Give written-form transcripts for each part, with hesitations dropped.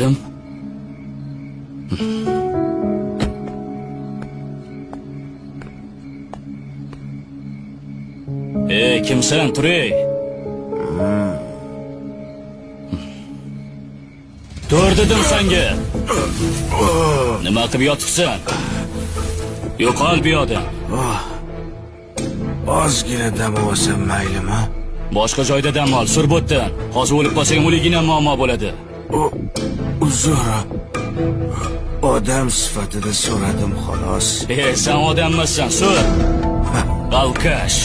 so'radim. Kimsan, Turay? Tur dedim senga. Nima qilib yotibsan? Yo'qol bu yoqdan. Ozgina dam olsam maylimi? Boshqa joyda dam ol, surbotdan. Hozir o'lib qolsang o'ligina muammo bo'ladi. Uzr. Odam sifatida so'radim xolos. Sen odam emassan, sur. Alkash.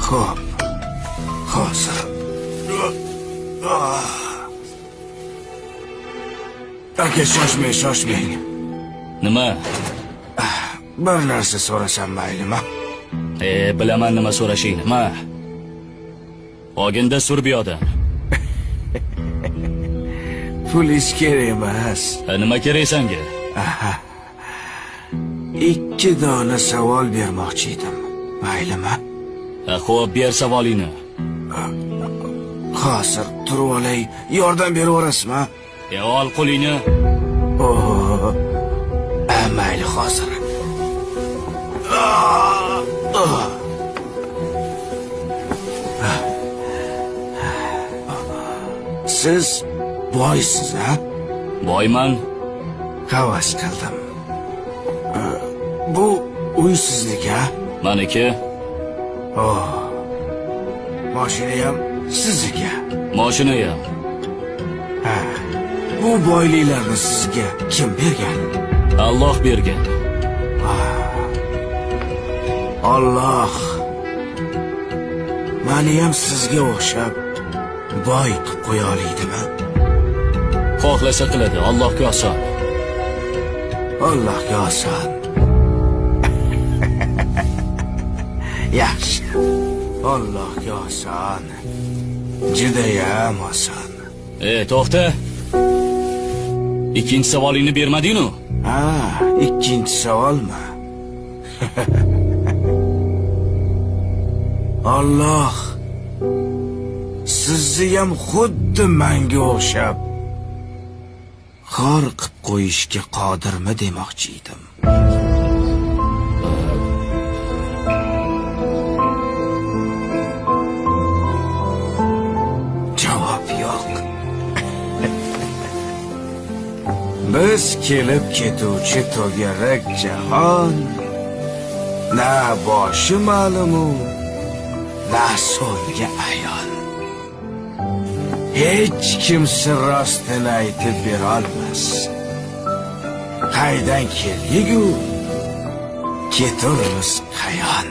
Xo'p. Hozir. Aka, shoshmang. Nima? Bir narsa so'rasam maylimi? Bilaman nima so'rashingni. Ma. Oginda sur bu yoqdan. Pul ish kerak emas. Nima kerak senga? 2 dona savol bermoqchi edim. Maylimi? Xo'p, ber savolingni. Hozir turib olay, yordam beraverasizmi? Ol qo'lingni. Mayli hozir. Siz boysiz, ha? Boyman. Havas qildim. Bu uy sizniki, ha? Meniki. Mashina ham sizniki. Mashina ham. Bu boyliklarni sizga kim bergan? Alloh bergan. Alloh meni ham sizga o'xshab boy qilib qo'ya olaydimi? Xohlasa qiladi, Allohga oson. Allohga oson. Yaxshi. Allohga oson. Judayam oson. To'xta. Ikkinchi savolingni bermading-ku? Ikkinchi savolmi? Alloh sizni ham xuddi menga o'xshab xor qilib qo'yishga qodirmi demoqchi edim. Javob yo'q. Biz kelib ketuvchi to'garak jahon na boshi ma'lumu, na so'ngi ayon. Hech kimsi rostini aytib bera olmas. Qaydan keldik-u, keturmiz qayon.